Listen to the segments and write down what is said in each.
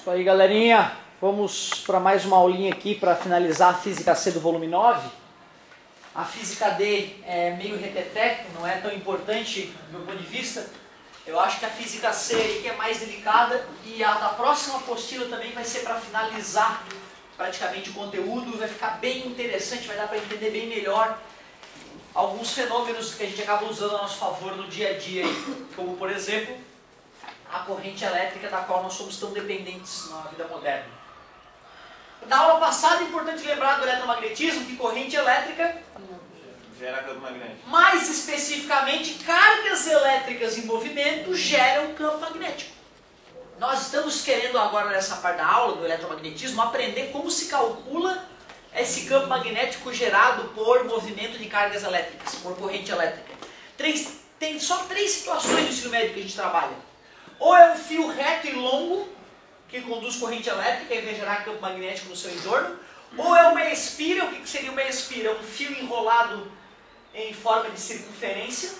Isso aí, galerinha. Vamos para mais uma aulinha aqui para finalizar a Física C do volume 9. A Física D é meio repeteco, não é tão importante do meu ponto de vista. Eu acho que a Física C aí que é mais delicada e a da próxima apostila também vai ser para finalizar praticamente o conteúdo. Vai ficar bem interessante, vai dar para entender bem melhor alguns fenômenos que a gente acaba usando a nosso favor no dia a dia, como por exemplo a corrente elétrica da qual nós somos tão dependentes na vida moderna. Na aula passada é importante lembrar do eletromagnetismo, que corrente elétrica gera campo magnético. Mais especificamente, cargas elétricas em movimento geram campo magnético. Nós estamos querendo agora nessa parte da aula do eletromagnetismo aprender como se calcula esse campo magnético gerado por movimento de cargas elétricas, por corrente elétrica. Tem só três situações no ensino médio que a gente trabalha. Ou é um fio reto e longo, que conduz corrente elétrica e vai gerar campo magnético no seu entorno. Ou é uma espira. O que seria uma espira? Um fio enrolado em forma de circunferência.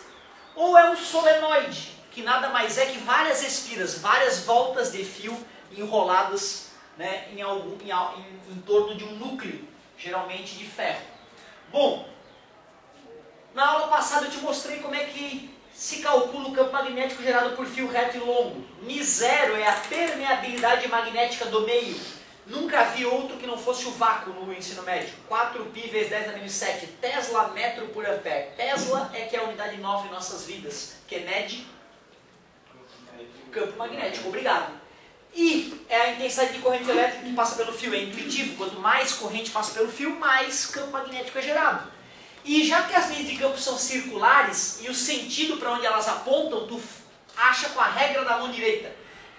Ou é um solenoide, que nada mais é que várias espiras, várias voltas de fio enroladas, né, em torno de um núcleo, geralmente de ferro. Bom, na aula passada eu te mostrei como é que se calcula o campo magnético gerado por fio reto e longo. μ0 é a permeabilidade magnética do meio. Nunca vi outro que não fosse o vácuo no ensino médio. 4π vezes 10 na menos 7, Tesla metro por ampere. Tesla é que é a unidade nova em nossas vidas, que mede campo magnético. Obrigado. E é a intensidade de corrente elétrica que passa pelo fio. É intuitivo. Quanto mais corrente passa pelo fio, mais campo magnético é gerado. E já que as linhas de campo são circulares e o sentido para onde elas apontam, tu acha com a regra da mão direita.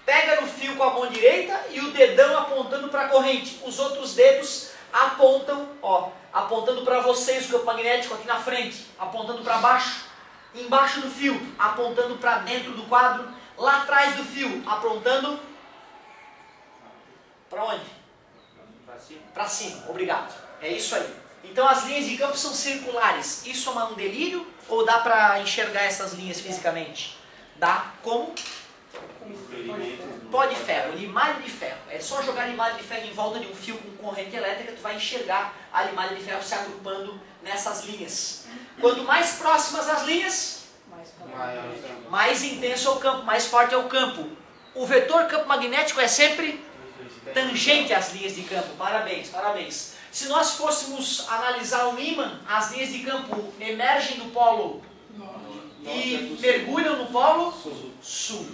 Pega no fio com a mão direita e o dedão apontando para a corrente. Os outros dedos apontam, ó, apontando para vocês o campo magnético aqui na frente, apontando para baixo, embaixo do fio, apontando para dentro do quadro, lá atrás do fio, apontando para onde? Para cima. Para cima, obrigado. É isso aí. Então as linhas de campo são circulares. Isso é um delírio ou dá para enxergar essas linhas fisicamente? Dá como? Pó de ferro, limalha de ferro. É só jogar limalha de ferro em volta de um fio com corrente elétrica, tu vai enxergar a limalha de ferro se agrupando nessas linhas. Quanto mais próximas as linhas, mais intenso é o campo, mais forte é o campo. O vetor campo magnético é sempre tangente às linhas de campo. Parabéns, parabéns. Se nós fôssemos analisar um ímã, as linhas de campo emergem do polo e mergulham no polo sul.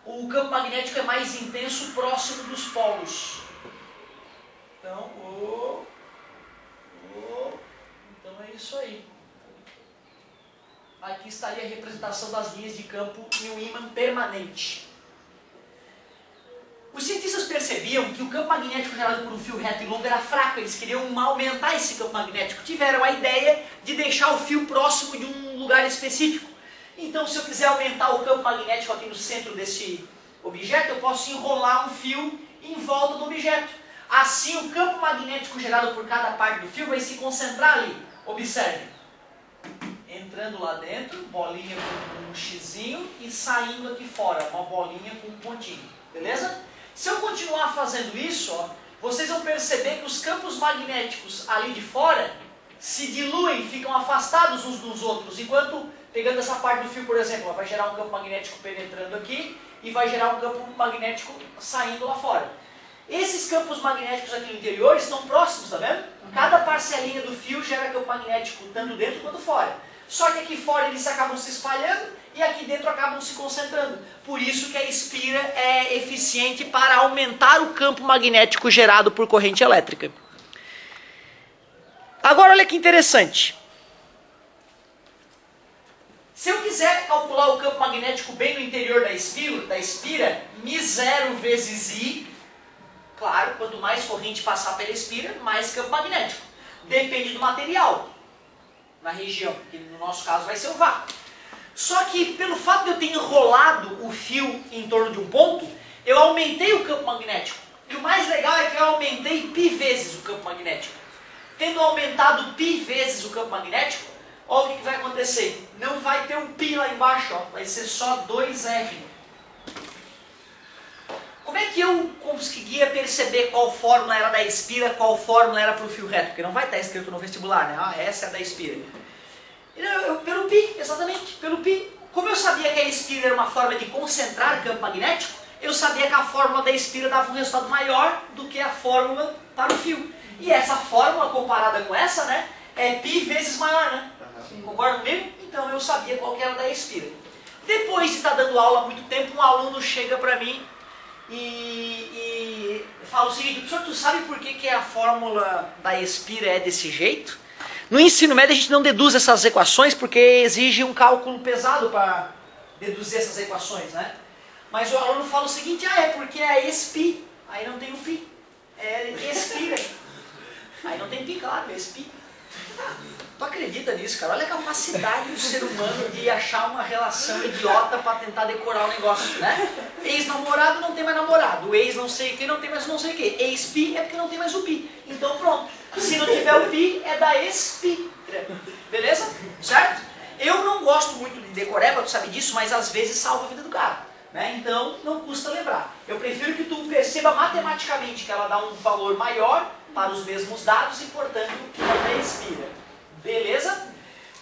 O campo magnético é mais intenso próximo dos polos. Então, então é isso aí. Aqui estaria a representação das linhas de campo em um ímã permanente. Os cientistas percebiam que o campo magnético gerado por um fio reto e longo era fraco, eles queriam aumentar esse campo magnético. Tiveram a ideia de deixar o fio próximo de um lugar específico. Então, se eu quiser aumentar o campo magnético aqui no centro desse objeto, eu posso enrolar um fio em volta do objeto. Assim, o campo magnético gerado por cada parte do fio vai se concentrar ali. Observe. Entrando lá dentro, bolinha com um xizinho, e saindo aqui fora, uma bolinha com um pontinho. Beleza? Se eu continuar fazendo isso, ó, vocês vão perceber que os campos magnéticos ali de fora se diluem, ficam afastados uns dos outros, enquanto, pegando essa parte do fio, por exemplo, ó, vai gerar um campo magnético penetrando aqui e vai gerar um campo magnético saindo lá fora. Esses campos magnéticos aqui no interior estão próximos, tá vendo? Cada parcelinha do fio gera campo magnético tanto dentro quanto fora. Só que aqui fora eles acabam se espalhando e aqui dentro acabam se concentrando. Por isso que a espira é eficiente para aumentar o campo magnético gerado por corrente elétrica. Agora olha que interessante. Se eu quiser calcular o campo magnético bem no interior da espira, μ0 vezes I, claro, quanto mais corrente passar pela espira, mais campo magnético. Depende do material na região, que no nosso caso vai ser o vácuo. Só que pelo fato de eu ter enrolado o fio em torno de um ponto, eu aumentei o campo magnético. E o mais legal é que eu aumentei π vezes o campo magnético. Tendo aumentado π vezes o campo magnético, olha o que vai acontecer. Não vai ter um π lá embaixo, ó, vai ser só 2R. Como é que eu conseguia perceber qual fórmula era da Espira, qual fórmula era para o fio reto, porque não vai estar escrito no vestibular, né? Ah, essa é a da Espira. Pelo π, exatamente, pelo π. Como eu sabia que a Espira era uma forma de concentrar campo magnético, eu sabia que a fórmula da Espira dava um resultado maior do que a fórmula para o fio. E essa fórmula comparada com essa, né, é π vezes maior, né? Concorda comigo? Então eu sabia qual que era da Espira. Depois de estar dando aula há muito tempo, um aluno chega para mim e fala o seguinte: professor, tu sabe por que a fórmula da Espira é desse jeito? No ensino médio a gente não deduz essas equações porque exige um cálculo pesado para deduzir essas equações, né? Mas o aluno fala o seguinte: ah, é porque é espi, aí não tem o pi, é Espira. Aí não tem pi, claro, é espi. Tu acredita nisso, cara? Olha a capacidade do ser humano de achar uma relação idiota para tentar decorar o negócio, né? Ex-namorado não tem mais namorado, ex não sei o que não tem mais não sei o que. Ex-pi é porque não tem mais o pi. Então pronto, se não tiver o pi é da ex-pi. Beleza? Certo? Eu não gosto muito de decoreba, tu sabe disso, mas às vezes salva a vida do cara, né? Então não custa lembrar. Eu prefiro que tu perceba matematicamente que ela dá um valor maior para os mesmos dados e portanto ela expira. Beleza?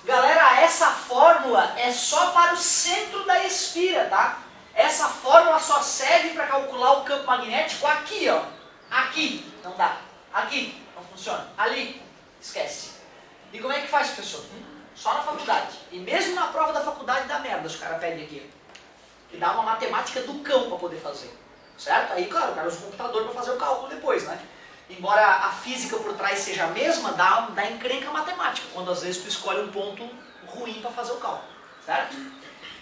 Galera, essa fórmula é só para o centro da Espira, tá? Essa fórmula só serve para calcular o campo magnético aqui, ó. Aqui, não dá. Aqui, não funciona. Ali, esquece. E como é que faz, professor? Só na faculdade. E mesmo na prova da faculdade dá merda, os caras pedem aqui. Que dá uma matemática do cão para poder fazer. Certo? Aí, claro, o cara usa o computador para fazer o cálculo depois, né? Embora a física por trás seja a mesma, dá encrenca matemática, quando às vezes tu escolhe um ponto ruim para fazer o cálculo, certo?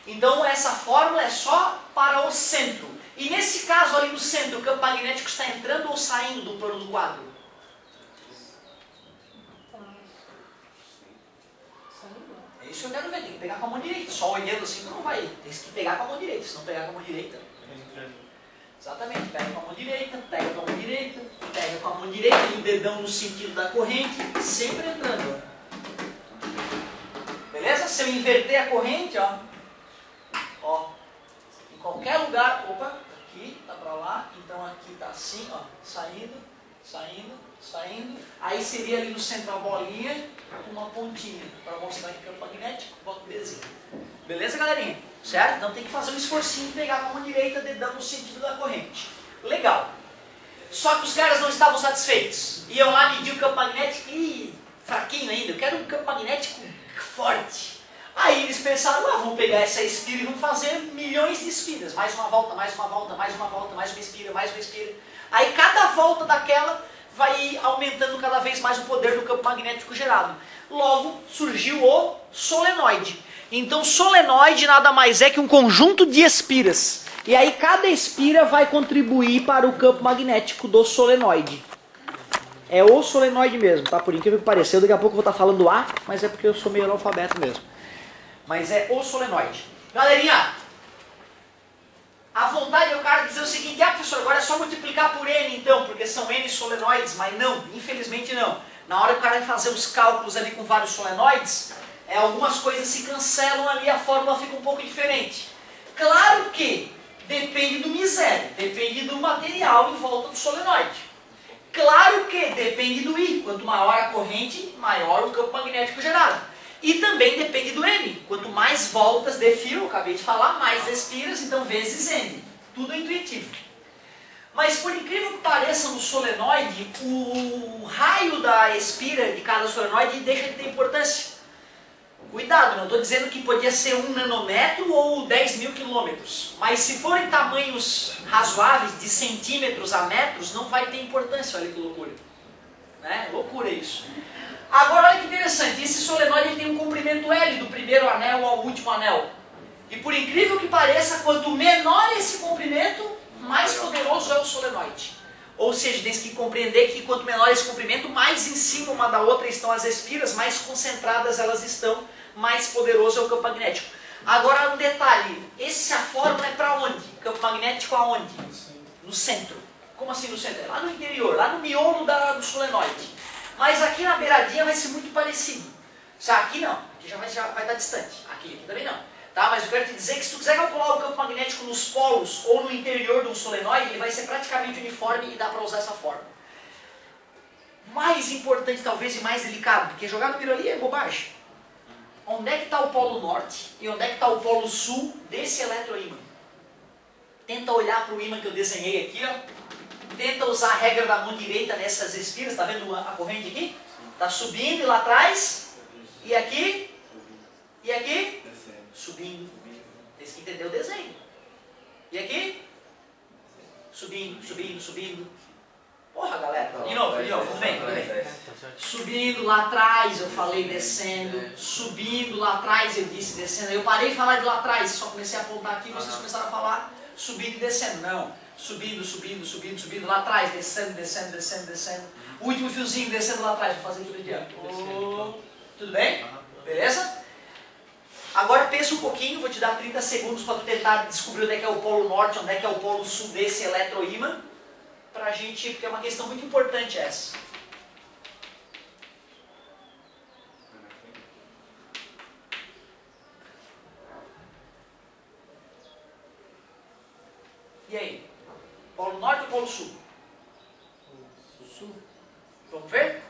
Então essa fórmula é só para o centro. E nesse caso ali no centro, o campo magnético está entrando ou saindo do plano do quadro? É isso que eu quero ver, tem que pegar com a mão direita. Só olhando assim não vai, tem que pegar com a mão direita, se não pegar com a mão direita... Exatamente, pega com a mão direita, pega com a mão direita, pega com a mão direita e o dedão no sentido da corrente, sempre entrando. Beleza? Se eu inverter a corrente, ó, em qualquer lugar, opa, aqui, tá pra lá, então aqui tá assim, ó, saindo, saindo, saindo. Aí seria ali no centro a bolinha, uma pontinha, para mostrar que é campo magnético, bota o desenho. Beleza, galerinha? Certo? Então tem que fazer um esforcinho de pegar com a mão direita, dedão no sentido da corrente. Legal. Só que os caras não estavam satisfeitos. Iam lá medir o campo magnético, fraquinho ainda, eu quero um campo magnético forte. Aí eles pensaram, vamos pegar essa espira e vamos fazer milhões de espiras. Mais uma volta, mais uma volta, mais uma volta, mais uma espira, mais uma espira. Aí cada volta daquela vai aumentando cada vez mais o poder do campo magnético gerado. Logo surgiu o solenoide. Então solenoide nada mais é que um conjunto de espiras. E aí cada espira vai contribuir para o campo magnético do solenoide. É o solenoide mesmo, tá? Por incrível que pareça. Daqui a pouco eu vou estar falando A, mas é porque eu sou meio analfabeto mesmo. Mas é o solenoide. Galerinha, a vontade é o cara dizer o seguinte: professor, agora é só multiplicar por N então, porque são N solenoides. Mas não, infelizmente não. Na hora que o cara vai fazer os cálculos ali com vários solenoides, algumas coisas se cancelam ali, a fórmula fica um pouco diferente. Claro que depende do misério, depende do material em volta do solenoide. Claro que depende do I, quanto maior a corrente, maior o campo magnético gerado. E também depende do N, quanto mais voltas de fio, eu acabei de falar, mais espiras, então vezes N. Tudo é intuitivo. Mas por incrível que pareça no solenoide, o raio da espira de cada solenoide deixa de ter importância. Cuidado, não estou dizendo que podia ser 1 nanômetro ou 10 mil quilômetros. Mas se for em tamanhos razoáveis, de centímetros a metros, não vai ter importância. Olha que loucura. Né? Loucura isso. Agora olha que interessante, esse solenoide tem um comprimento L, do primeiro anel ao último anel. E por incrível que pareça, quanto menor esse comprimento, mais poderoso é o solenoide. Ou seja, tem que compreender que quanto menor esse comprimento, mais em cima uma da outra estão as espiras, mais concentradas elas estão, mais poderoso é o campo magnético. Agora um detalhe, a fórmula é para onde? Campo magnético aonde? No centro. Como assim no centro? É lá no interior, lá no miolo do solenoide. Mas aqui na beiradinha vai ser muito parecido. Aqui não, aqui já vai estar distante. Aqui também não. Tá? Mas eu quero te dizer que se tu quiser calcular o campo magnético nos polos ou no interior de um solenoide, ele vai ser praticamente uniforme e dá para usar essa forma. Mais importante talvez e mais delicado, porque jogar número ali é bobagem. Onde é que está o polo norte e onde é que está o polo sul desse eletroímã? Tenta olhar para o ímã que eu desenhei aqui, ó. Tenta usar a regra da mão direita nessas espiras, está vendo a corrente aqui? Está subindo e lá atrás, e aqui, e aqui, subindo. Tem que entender o desenho. E aqui, subindo, subindo, subindo. Porra, galera, de novo, vem. Subindo lá atrás, eu falei descendo. Subindo lá atrás, eu disse descendo. Eu parei de falar de lá atrás, só comecei a apontar aqui, vocês começaram a falar subindo e descendo. Não, subindo, subindo, subindo, subindo lá atrás, descendo, descendo, descendo, descendo. O último fiozinho descendo lá atrás, vou fazer tudo aqui, ó. Tudo bem? Beleza? Agora pensa um pouquinho, vou te dar 30 segundos para tu tentar descobrir onde é que é o polo norte, onde é que é o polo sul desse eletroímã. Pra gente, porque é uma questão muito importante essa. E aí? Polo norte ou polo sul? Sul. Vamos ver?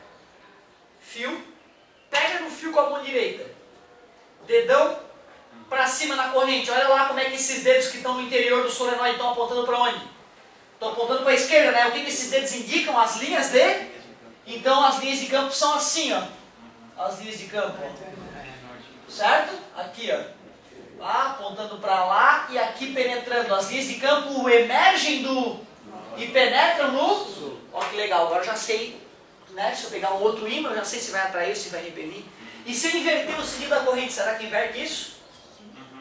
Fio. Pega no fio com a mão direita. Dedão pra cima na corrente. Olha lá como é que esses dedos que estão no interior do solenoide estão apontando para onde? Estou apontando para a esquerda, né? O que esses dedos indicam? As linhas de... Então as linhas de campo são assim, ó. As linhas de campo, ó. Certo? Aqui, ó. Lá, apontando para lá e aqui penetrando. As linhas de campo emergem do... e penetram no... Ó que legal, agora eu já sei, né? Se eu pegar um outro ímã, eu já sei se vai atrair ou se vai repelir. E se eu inverter o sentido da corrente, será que inverte isso?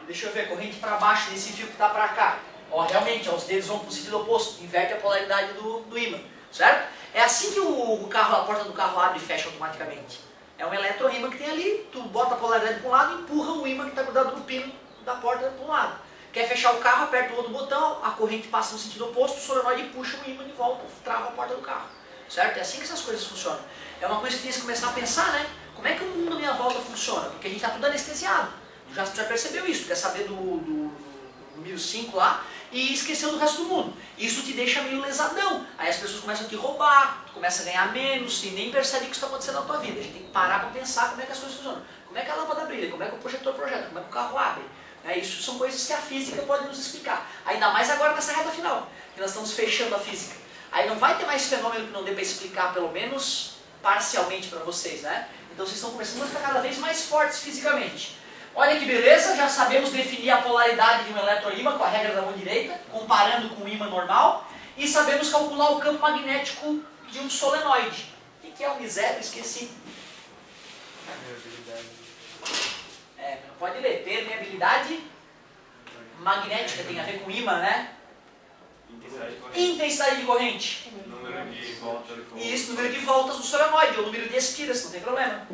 Deixa eu ver, corrente para baixo desse fio que está para cá. Ó, realmente, ó, os dedos vão para o sentido oposto, inverte a polaridade do ímã, certo? É assim que o carro, a porta do carro abre e fecha automaticamente. É um eletroímã que tem ali, tu bota a polaridade para um lado e empurra o ímã que está grudado no pino da porta para um lado. Quer fechar o carro, aperta o outro botão, a corrente passa no sentido oposto, o solenoide puxa o ímã de volta, trava a porta do carro, certo? É assim que essas coisas funcionam. É uma coisa que tem que começar a pensar, né? Como é que o mundo à minha volta funciona? Porque a gente está tudo anestesiado. Já percebeu isso, tu quer saber do 1005 lá e esqueceu do resto do mundo. Isso te deixa meio lesadão. Aí as pessoas começam a te roubar, tu começa a ganhar menos e nem percebe o que está acontecendo na tua vida. A gente tem que parar para pensar como é que as coisas funcionam. Como é que a lâmpada brilha, como é que o projetor projeta, como é que o carro abre. Isso são coisas que a física pode nos explicar. Ainda mais agora nessa reta final, que nós estamos fechando a física. Aí não vai ter mais fenômeno que não dê para explicar, pelo menos parcialmente para vocês, né? Então vocês estão começando a ficar cada vez mais fortes fisicamente. Olha que beleza, já sabemos definir a polaridade de um eletroímã com a regra da mão direita, comparando com o ímã normal, e sabemos calcular o campo magnético de um solenoide. O que é um misério? Esqueci. Não pode ler. Permeabilidade magnética, tem a ver com ímã, né? Intensidade de corrente. Número de voltas. Isso, número de voltas do solenoide, ou número de espiras, não tem problema.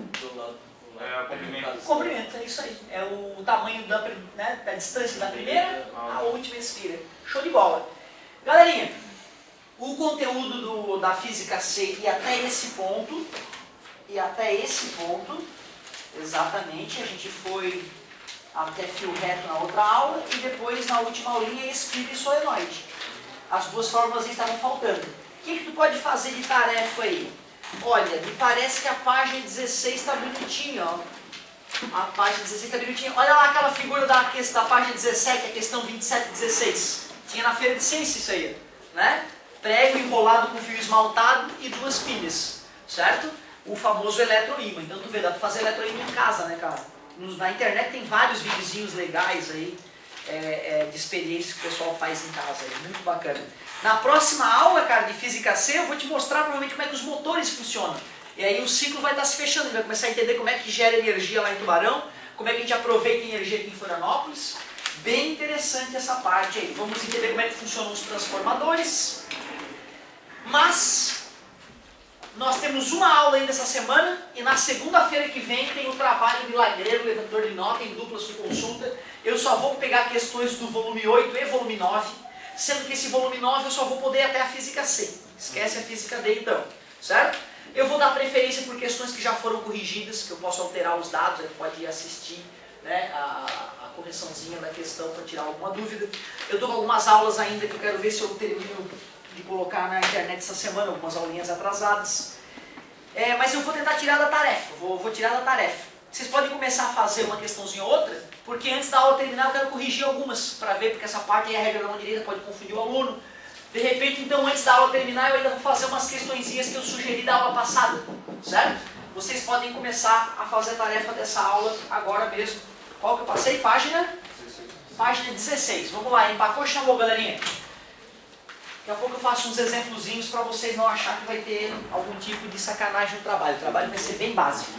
Comprimento. Comprimento, é isso aí. É o tamanho da distância da primeira à última espira. Show de bola. Galerinha, o conteúdo da física C e até esse ponto, exatamente, a gente foi até fio reto na outra aula e depois na última aulinha espira e solenoide. As duas fórmulas estavam faltando. O que tu pode fazer de tarefa aí? Olha, me parece que a página 16 está bonitinha, ó. A página 16 está bonitinha. Olha lá aquela figura da página 17, a questão 27 e 16. Tinha na feira de ciência isso aí, né? Prego enrolado com fio esmaltado e duas pilhas, certo? O famoso eletroímã. Então tu vê, dá para fazer eletroímã em casa, né, cara? Na internet tem vários videozinhos legais aí, de experiências que o pessoal faz em casa, é muito bacana. Na próxima aula, cara, de Física C, eu vou te mostrar provavelmente como é que os motores funcionam. E aí o ciclo vai estar se fechando, a gente vai começar a entender como é que gera energia lá em Tubarão, como é que a gente aproveita a energia aqui em Florianópolis. Bem interessante essa parte aí. Vamos entender como é que funcionam os transformadores. Mas nós temos uma aula ainda essa semana e na segunda-feira que vem tem o trabalho milagreiro, levantador de nota em duplas com consulta. Eu só vou pegar questões do volume 8 e volume 9, sendo que esse volume 9 eu só vou poder ir até a Física C. Esquece a Física D então, certo? Eu vou dar preferência por questões que já foram corrigidas, que eu posso alterar os dados, ele pode assistir, né, a correçãozinha da questão para tirar alguma dúvida. Eu estou com algumas aulas ainda que eu quero ver se eu termino de colocar na internet essa semana, algumas aulinhas atrasadas. Mas eu vou tentar tirar da tarefa, vou tirar da tarefa. Vocês podem começar a fazer uma questãozinha ou outra, porque antes da aula terminar eu quero corrigir algumas, para ver, porque essa parte aí, a regra da mão direita pode confundir o aluno. De repente, então, antes da aula terminar, eu ainda vou fazer umas questõezinhas que eu sugeri da aula passada, certo? Vocês podem começar a fazer a tarefa dessa aula agora mesmo. Qual que eu passei? Página 16. Vamos lá, empacou, chamou, galerinha? Daqui a pouco eu faço uns exemplozinhos para vocês não acharem que vai ter algum tipo de sacanagem no trabalho. O trabalho vai ser bem básico.